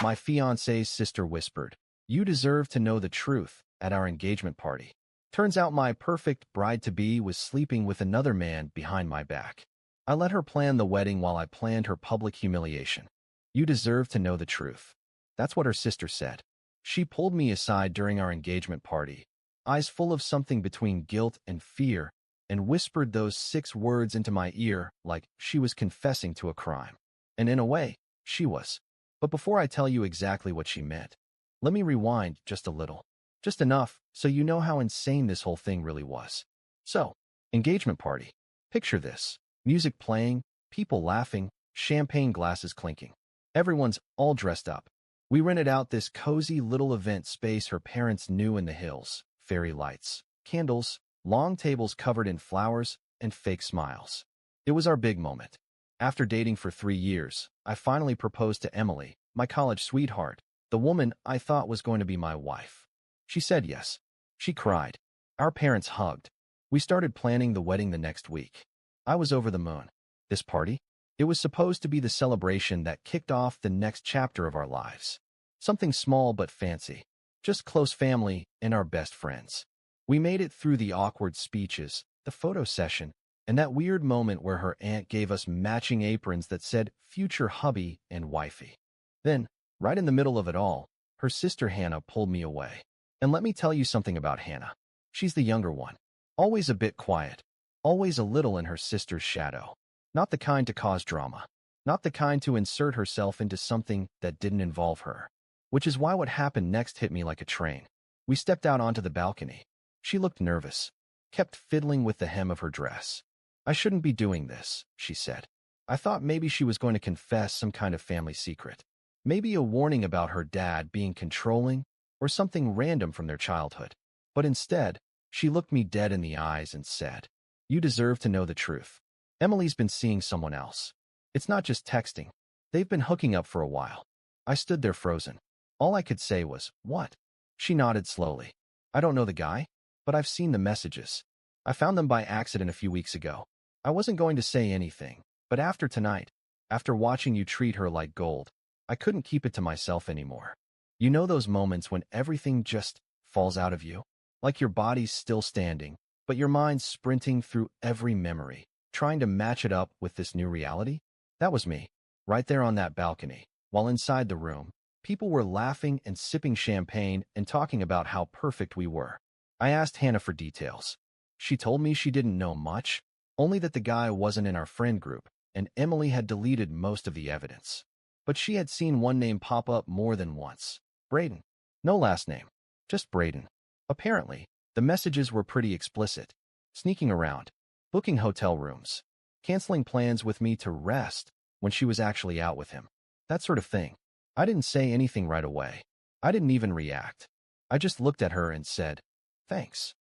My fiancé's sister whispered, "You deserve to know the truth," at our engagement party. Turns out my perfect bride-to-be was sleeping with another man behind my back. I let her plan the wedding while I planned her public humiliation. "You deserve to know the truth." That's what her sister said. She pulled me aside during our engagement party, eyes full of something between guilt and fear, and whispered those 6 words into my ear like she was confessing to a crime. And in a way, she was. But before I tell you exactly what she meant, let me rewind just a little. Just enough so you know how insane this whole thing really was. So, engagement party. Picture this. Music playing, people laughing, champagne glasses clinking. Everyone's all dressed up. We rented out this cozy little event space her parents knew in the hills. Fairy lights, candles, long tables covered in flowers, and fake smiles. It was our big moment. After dating for 3 years, I finally proposed to Emily, my college sweetheart, the woman I thought was going to be my wife. She said yes. She cried. Our parents hugged. We started planning the wedding the next week. I was over the moon. This party? It was supposed to be the celebration that kicked off the next chapter of our lives. Something small but fancy. Just close family and our best friends. We made it through the awkward speeches, the photo session, and that weird moment where her aunt gave us matching aprons that said future hubby and wifey. Then, right in the middle of it all, her sister Hannah pulled me away. And let me tell you something about Hannah. She's the younger one. Always a bit quiet. Always a little in her sister's shadow. Not the kind to cause drama. Not the kind to insert herself into something that didn't involve her. Which is why what happened next hit me like a train. We stepped out onto the balcony. She looked nervous. Kept fiddling with the hem of her dress. "I shouldn't be doing this," she said. I thought maybe she was going to confess some kind of family secret. Maybe a warning about her dad being controlling or something random from their childhood. But instead, she looked me dead in the eyes and said, "You deserve to know the truth. Emily's been seeing someone else. It's not just texting. They've been hooking up for a while." I stood there frozen. All I could say was, "What?" She nodded slowly. "I don't know the guy, but I've seen the messages. I found them by accident a few weeks ago." I wasn't going to say anything, but after tonight, after watching you treat her like gold, I couldn't keep it to myself anymore. You know those moments when everything just falls out of you? Like your body's still standing, but your mind's sprinting through every memory, trying to match it up with this new reality? That was me, right there on that balcony, while inside the room, people were laughing and sipping champagne and talking about how perfect we were. I asked Hannah for details. She told me she didn't know much, only that the guy wasn't in our friend group, and Emily had deleted most of the evidence. But she had seen one name pop up more than once. Braden. No last name. Just Braden. Apparently, the messages were pretty explicit. Sneaking around. Booking hotel rooms. Canceling plans with me to rest when she was actually out with him. That sort of thing. I didn't say anything right away. I didn't even react. I just looked at her and said, "Thanks."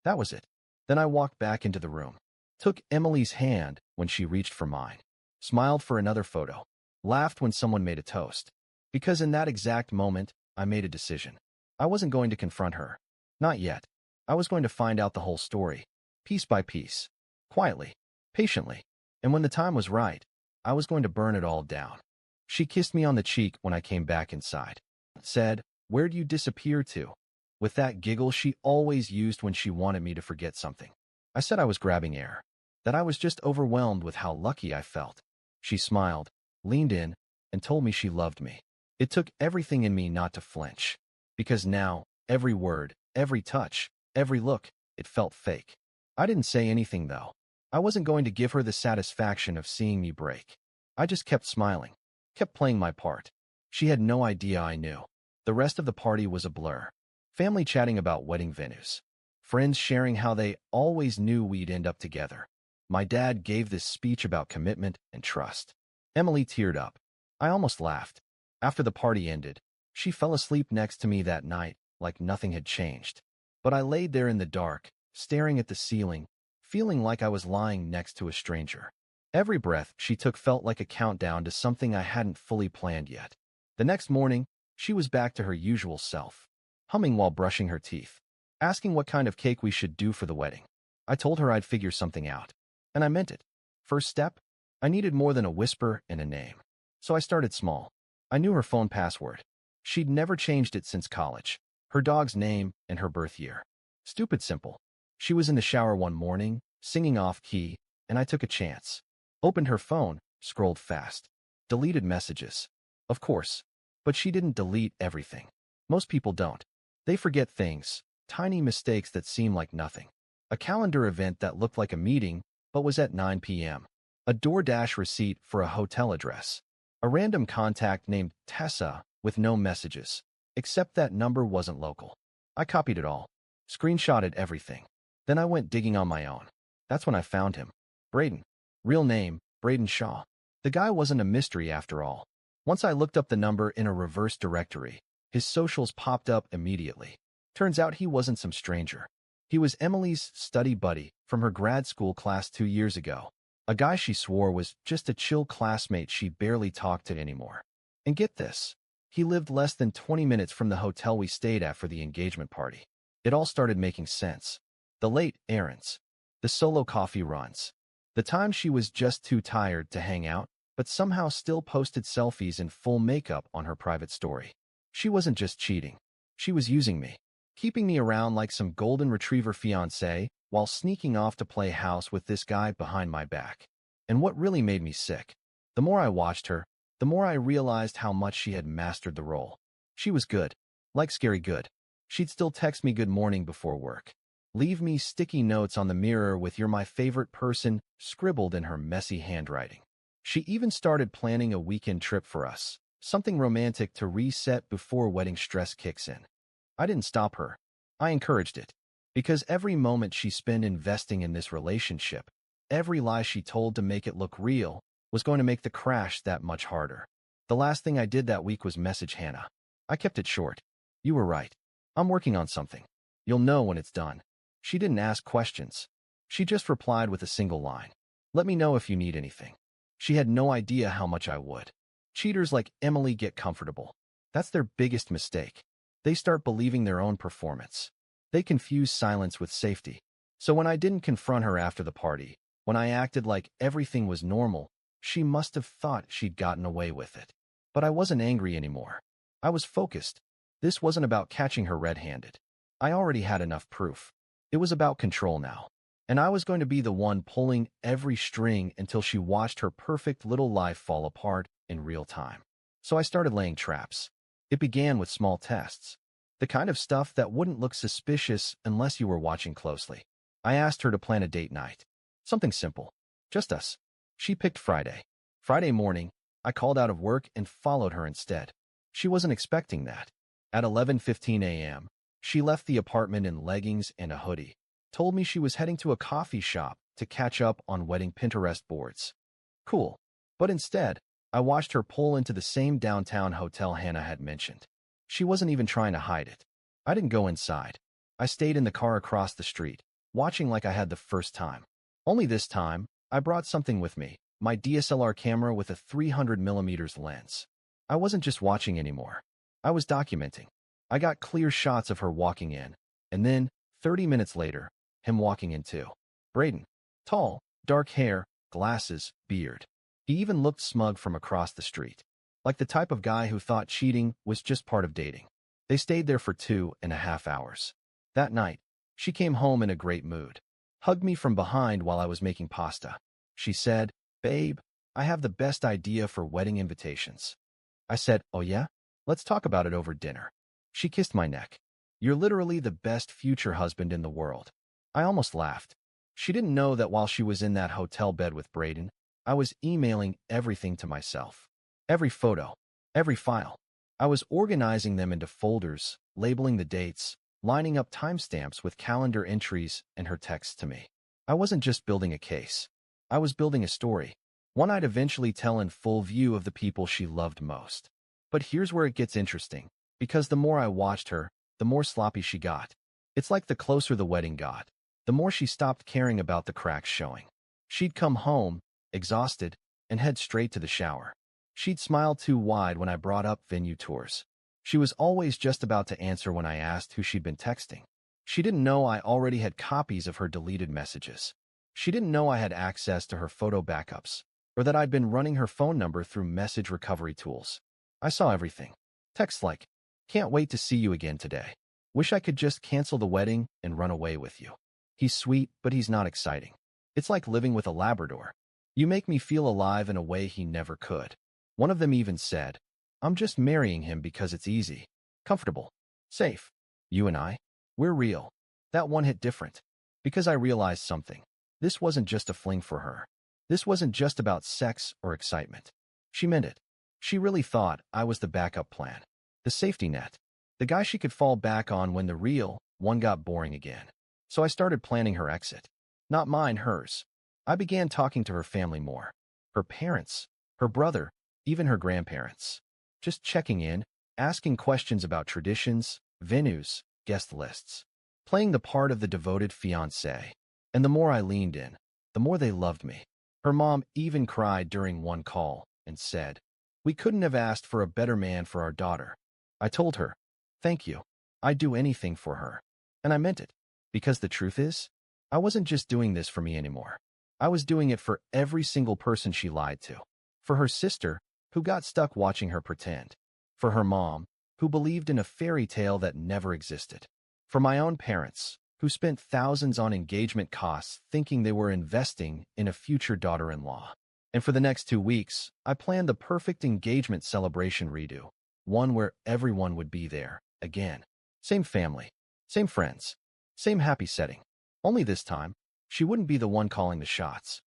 That was it. Then I walked back into the room. Took Emily's hand when she reached for mine. Smiled for another photo. Laughed when someone made a toast. Because in that exact moment, I made a decision. I wasn't going to confront her. Not yet. I was going to find out the whole story. Piece by piece. Quietly. Patiently. And when the time was right, I was going to burn it all down. She kissed me on the cheek when I came back inside. Said, "Where'd you disappear to?" With that giggle she always used when she wanted me to forget something. I said I was grabbing air. That I was just overwhelmed with how lucky I felt. She smiled, leaned in, and told me she loved me. It took everything in me not to flinch. Because now, every word, every touch, every look, it felt fake. I didn't say anything though. I wasn't going to give her the satisfaction of seeing me break. I just kept smiling. Kept playing my part. She had no idea I knew. The rest of the party was a blur. Family chatting about wedding venues. Friends sharing how they always knew we'd end up together. My dad gave this speech about commitment and trust. Emily teared up. I almost laughed. After the party ended, she fell asleep next to me that night like nothing had changed. But I laid there in the dark, staring at the ceiling, feeling like I was lying next to a stranger. Every breath she took felt like a countdown to something I hadn't fully planned yet. The next morning, she was back to her usual self, humming while brushing her teeth, asking what kind of cake we should do for the wedding. I told her I'd figure something out. And I meant it. First step? I needed more than a whisper and a name. So I started small. I knew her phone password. She'd never changed it since college. Her dog's name and her birth year. Stupid simple. She was in the shower one morning, singing off-key, and I took a chance. Opened her phone, scrolled fast. Deleted messages. Of course. But she didn't delete everything. Most people don't. They forget things, tiny mistakes that seem like nothing. A calendar event that looked like a meeting, but was at 9 p.m. A DoorDash receipt for a hotel address. A random contact named Tessa with no messages, except that number wasn't local. I copied it all. Screenshotted everything. Then I went digging on my own. That's when I found him. Braden. Real name, Braden Shaw. The guy wasn't a mystery after all. Once I looked up the number in a reverse directory, his socials popped up immediately. Turns out he wasn't some stranger. He was Emily's study buddy from her grad school class 2 years ago. A guy she swore was just a chill classmate she barely talked to anymore. And get this, he lived less than 20 minutes from the hotel we stayed at for the engagement party. It all started making sense. The late errands. The solo coffee runs. The time she was just too tired to hang out, but somehow still posted selfies in full makeup on her private story. She wasn't just cheating. She was using me. Keeping me around like some golden retriever fiancé while sneaking off to play house with this guy behind my back. And what really made me sick, the more I watched her, the more I realized how much she had mastered the role. She was good. Like scary good. She'd still text me good morning before work. Leave me sticky notes on the mirror with "you're my favorite person" scribbled in her messy handwriting. She even started planning a weekend trip for us, something romantic to reset before wedding stress kicks in. I didn't stop her. I encouraged it. Because every moment she spent investing in this relationship, every lie she told to make it look real, was going to make the crash that much harder. The last thing I did that week was message Hannah. I kept it short. You were right. I'm working on something. You'll know when it's done. She didn't ask questions. She just replied with a single line. Let me know if you need anything. She had no idea how much I would. Cheaters like Emily get comfortable. That's their biggest mistake. They start believing their own performance. They confuse silence with safety. So when I didn't confront her after the party, when I acted like everything was normal, she must have thought she'd gotten away with it. But I wasn't angry anymore. I was focused. This wasn't about catching her red-handed. I already had enough proof. It was about control now. And I was going to be the one pulling every string until she watched her perfect little life fall apart in real time. So I started laying traps. It began with small tests. The kind of stuff that wouldn't look suspicious unless you were watching closely. I asked her to plan a date night. Something simple. Just us. She picked Friday. Friday morning, I called out of work and followed her instead. She wasn't expecting that. At 11:15 a.m., she left the apartment in leggings and a hoodie. Told me she was heading to a coffee shop to catch up on wedding Pinterest boards. Cool. But instead, I watched her pull into the same downtown hotel Hannah had mentioned. She wasn't even trying to hide it. I didn't go inside. I stayed in the car across the street, watching like I had the first time. Only this time, I brought something with me, my DSLR camera with a 300mm lens. I wasn't just watching anymore. I was documenting. I got clear shots of her walking in, and then, 30 minutes later, him walking in too. Braden. Tall, dark hair, glasses, beard. He even looked smug from across the street. Like the type of guy who thought cheating was just part of dating. They stayed there for 2.5 hours. That night, she came home in a great mood. Hugged me from behind while I was making pasta. She said, "Babe, I have the best idea for wedding invitations." I said, "Oh yeah? Let's talk about it over dinner." She kissed my neck. "You're literally the best future husband in the world." I almost laughed. She didn't know that while she was in that hotel bed with Braden, I was emailing everything to myself. Every photo, every file. I was organizing them into folders, labeling the dates, lining up timestamps with calendar entries and her texts to me. I wasn't just building a case. I was building a story. One I'd eventually tell in full view of the people she loved most. But here's where it gets interesting. Because the more I watched her, the more sloppy she got. It's like the closer the wedding got, the more she stopped caring about the cracks showing. She'd come home, exhausted, and head straight to the shower. She'd smile too wide when I brought up venue tours. She was always just about to answer when I asked who she'd been texting. She didn't know I already had copies of her deleted messages. She didn't know I had access to her photo backups, or that I'd been running her phone number through message recovery tools. I saw everything. Texts like, "Can't wait to see you again today. Wish I could just cancel the wedding and run away with you. He's sweet, but he's not exciting. It's like living with a Labrador. You make me feel alive in a way he never could." One of them even said, "I'm just marrying him because it's easy, comfortable, safe. You and I, we're real." That one hit different, because I realized something. This wasn't just a fling for her. This wasn't just about sex or excitement. She meant it. She really thought I was the backup plan, the safety net, the guy she could fall back on when the real one got boring again. So I started planning her exit. Not mine, hers. I began talking to her family more. Her parents, her brother, even her grandparents. Just checking in, asking questions about traditions, venues, guest lists. Playing the part of the devoted fiancé. And the more I leaned in, the more they loved me. Her mom even cried during one call and said, "We couldn't have asked for a better man for our daughter." I told her, "Thank you. I'd do anything for her." And I meant it. Because the truth is, I wasn't just doing this for me anymore. I was doing it for every single person she lied to. For her sister, who got stuck watching her pretend. For her mom, who believed in a fairy tale that never existed. For my own parents, who spent thousands on engagement costs thinking they were investing in a future daughter-in-law. And for the next 2 weeks, I planned the perfect engagement celebration redo. One where everyone would be there, again. Same family, same friends, same happy setting. Only this time, she wouldn't be the one calling the shots.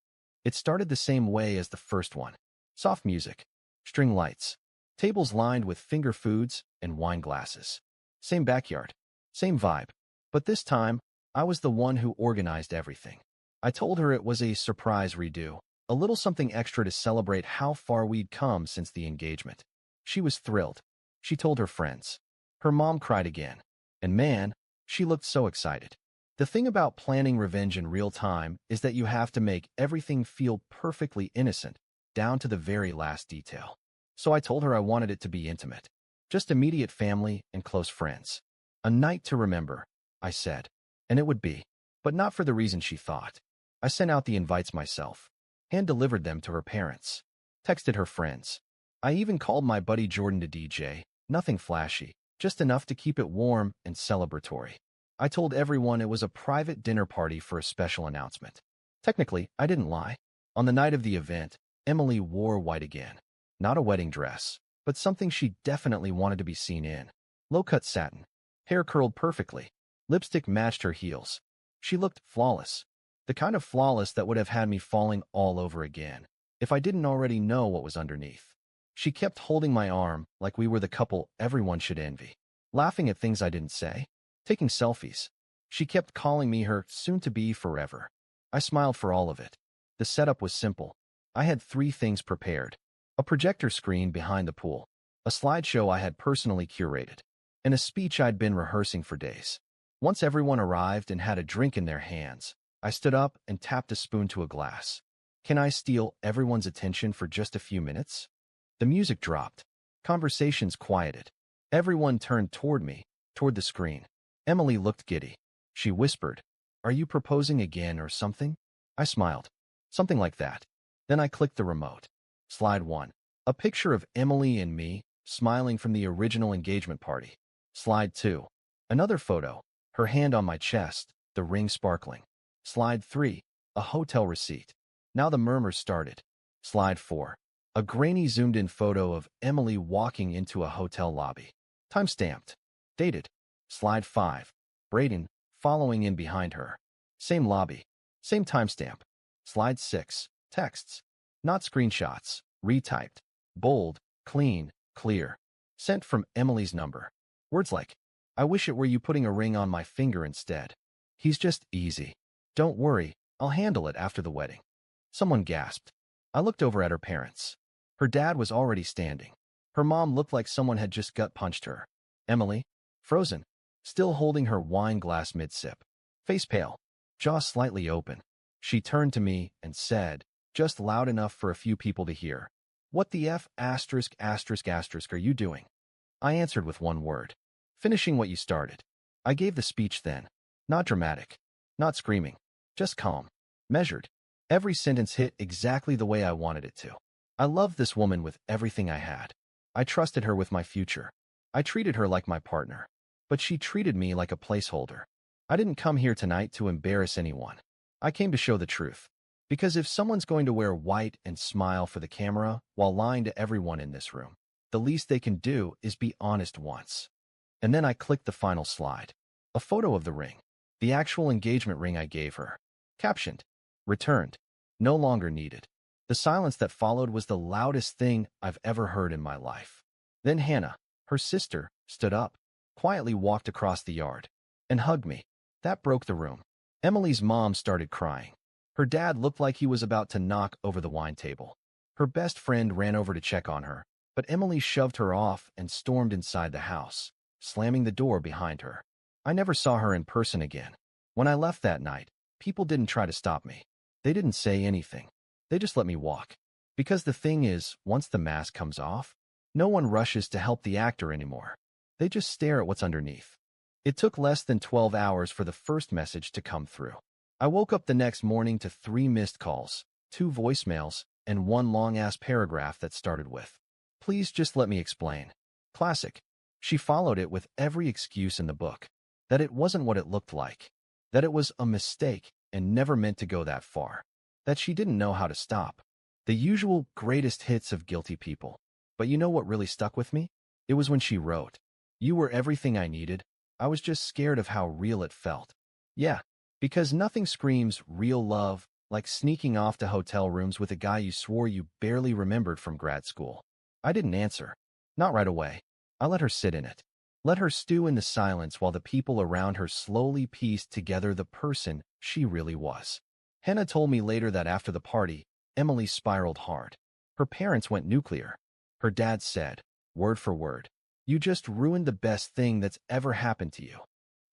It started the same way as the first one. Soft music, string lights, tables lined with finger foods and wine glasses. Same backyard, same vibe. But this time, I was the one who organized everything. I told her it was a surprise redo, a little something extra to celebrate how far we'd come since the engagement. She was thrilled. She told her friends. Her mom cried again. And man, she looked so excited. The thing about planning revenge in real time is that you have to make everything feel perfectly innocent, down to the very last detail. So I told her I wanted it to be intimate. Just immediate family and close friends. A night to remember, I said. And it would be. But not for the reason she thought. I sent out the invites myself. Hand-delivered them to her parents. Texted her friends. I even called my buddy Jordan to DJ. Nothing flashy. Just enough to keep it warm and celebratory. I told everyone it was a private dinner party for a special announcement. Technically, I didn't lie. On the night of the event, Emily wore white again. Not a wedding dress, but something she definitely wanted to be seen in. Low-cut satin. Hair curled perfectly. Lipstick matched her heels. She looked flawless. The kind of flawless that would have had me falling all over again, if I didn't already know what was underneath. She kept holding my arm like we were the couple everyone should envy. Laughing at things I didn't say. Taking selfies. She kept calling me her soon-to-be forever. I smiled for all of it. The setup was simple. I had 3 things prepared. A projector screen behind the pool. A slideshow I had personally curated. And a speech I'd been rehearsing for days. Once everyone arrived and had a drink in their hands, I stood up and tapped a spoon to a glass. Can I steal everyone's attention for just a few minutes? The music dropped. Conversations quieted. Everyone turned toward me, toward the screen. Emily looked giddy. She whispered, "Are you proposing again or something?" I smiled. Something like that. Then I clicked the remote. Slide 1. A picture of Emily and me, smiling from the original engagement party. Slide 2. Another photo, her hand on my chest, the ring sparkling. Slide 3. A hotel receipt. Now the murmurs started. Slide 4. A grainy zoomed-in photo of Emily walking into a hotel lobby. Time-stamped. Dated. Slide 5. Braden, following in behind her. Same lobby. Same timestamp. Slide 6. Texts. Not screenshots. Retyped. Bold. Clean. Clear. Sent from Emily's number. Words like, "I wish it were you putting a ring on my finger instead. He's just easy. Don't worry, I'll handle it after the wedding." Someone gasped. I looked over at her parents. Her dad was already standing. Her mom looked like someone had just gut-punched her. Emily, frozen, still holding her wine glass mid-sip. Face pale, jaw slightly open. She turned to me and said, just loud enough for a few people to hear, "What the F*** are you doing?" I answered with one word. "Finishing what you started." I gave the speech then. Not dramatic. Not screaming. Just calm. Measured. Every sentence hit exactly the way I wanted it to. I loved this woman with everything I had. I trusted her with my future. I treated her like my partner, but she treated me like a placeholder. I didn't come here tonight to embarrass anyone. I came to show the truth. Because if someone's going to wear white and smile for the camera while lying to everyone in this room, the least they can do is be honest once. And then I clicked the final slide. A photo of the ring. The actual engagement ring I gave her. Captioned, "Returned. No longer needed." The silence that followed was the loudest thing I've ever heard in my life. Then Hannah, her sister, stood up, quietly walked across the yard, and hugged me. That broke the room. Emily's mom started crying. Her dad looked like he was about to knock over the wine table. Her best friend ran over to check on her, but Emily shoved her off and stormed inside the house, slamming the door behind her. I never saw her in person again. When I left that night, people didn't try to stop me. They didn't say anything. They just let me walk. Because the thing is, once the mask comes off, no one rushes to help the actor anymore. They just stare at what's underneath. It took less than 12 hours for the first message to come through. I woke up the next morning to 3 missed calls, 2 voicemails, and 1 long-ass paragraph that started with, "Please just let me explain." Classic. She followed it with every excuse in the book. That it wasn't what it looked like. That it was a mistake and never meant to go that far. That she didn't know how to stop. The usual greatest hits of guilty people. But you know what really stuck with me? It was when she wrote, "You were everything I needed. I was just scared of how real it felt." Yeah, because nothing screams real love like sneaking off to hotel rooms with a guy you swore you barely remembered from grad school. I didn't answer. Not right away. I let her sit in it. Let her stew in the silence while the people around her slowly pieced together the person she really was. Hannah told me later that after the party, Emily spiraled hard. Her parents went nuclear. Her dad said, word for word, "You just ruined the best thing that's ever happened to you."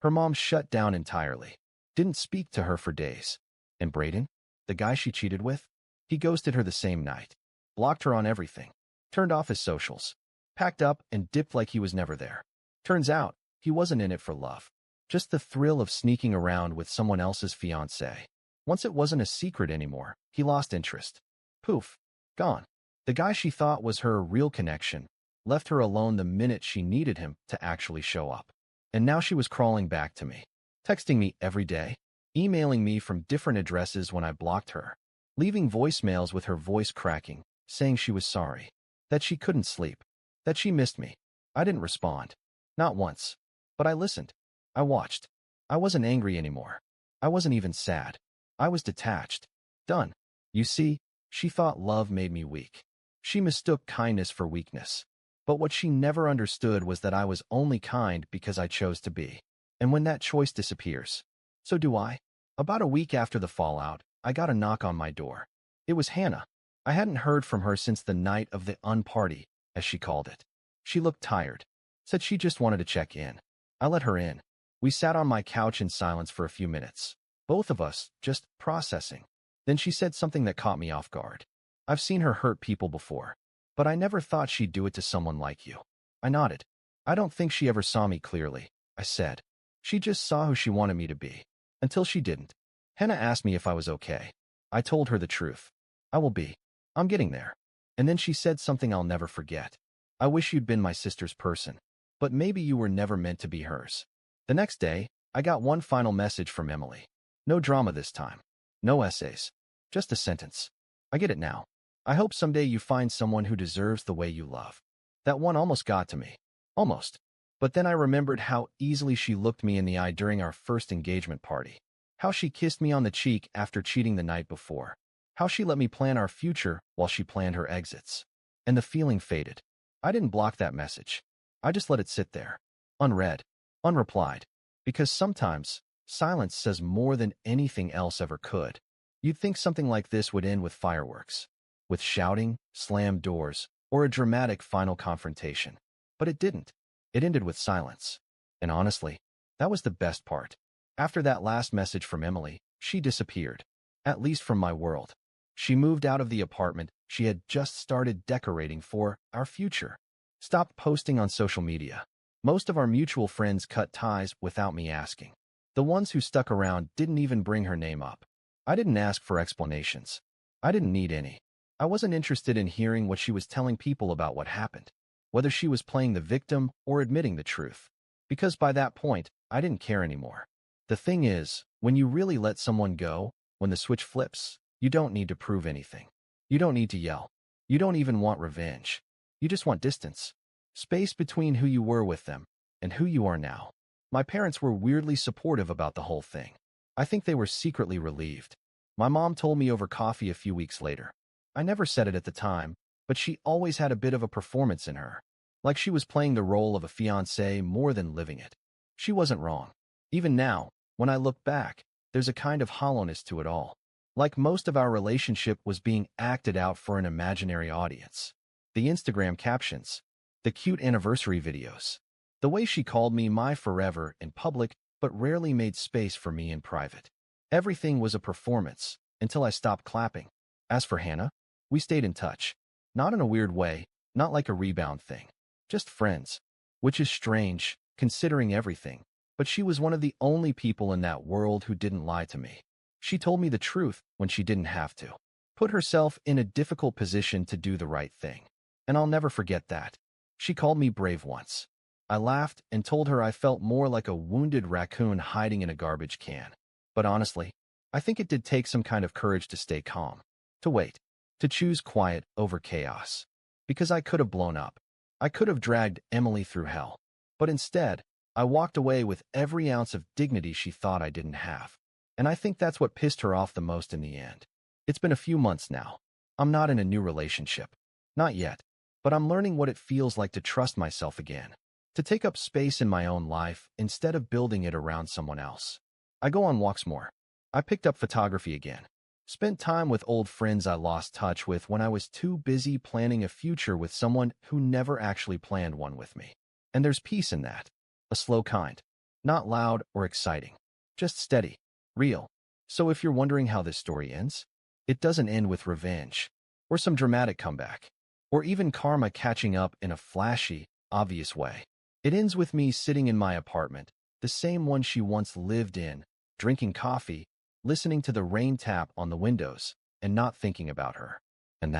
Her mom shut down entirely. Didn't speak to her for days. And Braden, the guy she cheated with, he ghosted her the same night. Blocked her on everything. Turned off his socials. Packed up and dipped like he was never there. Turns out, he wasn't in it for love. Just the thrill of sneaking around with someone else's fiancée. Once it wasn't a secret anymore, he lost interest. Poof. Gone. The guy she thought was her real connection left her alone the minute she needed him to actually show up. And now she was crawling back to me. Texting me every day. Emailing me from different addresses when I blocked her. Leaving voicemails with her voice cracking, saying she was sorry. That she couldn't sleep. That she missed me. I didn't respond. Not once. But I listened. I watched. I wasn't angry anymore. I wasn't even sad. I was detached. Done. You see, she thought love made me weak. She mistook kindness for weakness. But what she never understood was that I was only kind because I chose to be. And when that choice disappears, so do I. About a week after the fallout, I got a knock on my door. It was Hannah. I hadn't heard from her since the night of the unparty, as she called it. She looked tired. Said she just wanted to check in. I let her in. We sat on my couch in silence for a few minutes. Both of us, just processing. Then she said something that caught me off guard. "I've seen her hurt people before, but I never thought she'd do it to someone like you." I nodded. "I don't think she ever saw me clearly," I said. "She just saw who she wanted me to be. Until she didn't." Hannah asked me if I was okay. I told her the truth. "I will be. I'm getting there." And then she said something I'll never forget. "I wish you'd been my sister's person, but maybe you were never meant to be hers." The next day, I got one final message from Emily. No drama this time. No essays. Just a sentence. "I get it now. I hope someday you find someone who deserves the way you love." That one almost got to me. Almost. But then I remembered how easily she looked me in the eye during our first engagement party. How she kissed me on the cheek after cheating the night before. How she let me plan our future while she planned her exits. And the feeling faded. I didn't block that message. I just let it sit there. Unread. Unreplied. Because sometimes, silence says more than anything else ever could. You'd think something like this would end with fireworks. With shouting, slammed doors, or a dramatic final confrontation. But it didn't. It ended with silence. And honestly, that was the best part. After that last message from Emily, she disappeared. At least from my world. She moved out of the apartment she had just started decorating for our future. Stopped posting on social media. Most of our mutual friends cut ties without me asking. The ones who stuck around didn't even bring her name up. I didn't ask for explanations. I didn't need any. I wasn't interested in hearing what she was telling people about what happened. whether she was playing the victim or admitting the truth. Because by that point, I didn't care anymore. The thing is, when you really let someone go, when the switch flips, you don't need to prove anything. You don't need to yell. You don't even want revenge. You just want distance. Space between who you were with them and who you are now. My parents were weirdly supportive about the whole thing. I think they were secretly relieved. My mom told me over coffee a few weeks later. I never said it at the time, but she always had a bit of a performance in her. Like she was playing the role of a fiancé more than living it. She wasn't wrong. Even now, when I look back, there's a kind of hollowness to it all. Like most of our relationship was being acted out for an imaginary audience. The Instagram captions, the cute anniversary videos, the way she called me my forever in public but rarely made space for me in private. Everything was a performance until I stopped clapping. As for Hannah, we stayed in touch. Not in a weird way, not like a rebound thing. Just friends. Which is strange, considering everything. But she was one of the only people in that world who didn't lie to me. She told me the truth when she didn't have to. Put herself in a difficult position to do the right thing. And I'll never forget that. She called me brave once. I laughed and told her I felt more like a wounded raccoon hiding in a garbage can. But honestly, I think it did take some kind of courage to stay calm. To wait. To choose quiet over chaos. Because I could have blown up. I could have dragged Emily through hell. But instead, I walked away with every ounce of dignity she thought I didn't have. And I think that's what pissed her off the most in the end. It's been a few months now. I'm not in a new relationship. Not yet. But I'm learning what it feels like to trust myself again. To take up space in my own life instead of building it around someone else. I go on walks more. I picked up photography again. Spent time with old friends I lost touch with when I was too busy planning a future with someone who never actually planned one with me. And there's peace in that. A slow kind. Not loud or exciting. Just steady. Real. So if you're wondering how this story ends, it doesn't end with revenge, or some dramatic comeback, or even karma catching up in a flashy, obvious way. It ends with me sitting in my apartment, the same one she once lived in, drinking coffee, listening to the rain tap on the windows, and not thinking about her. And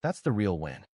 that's the real win.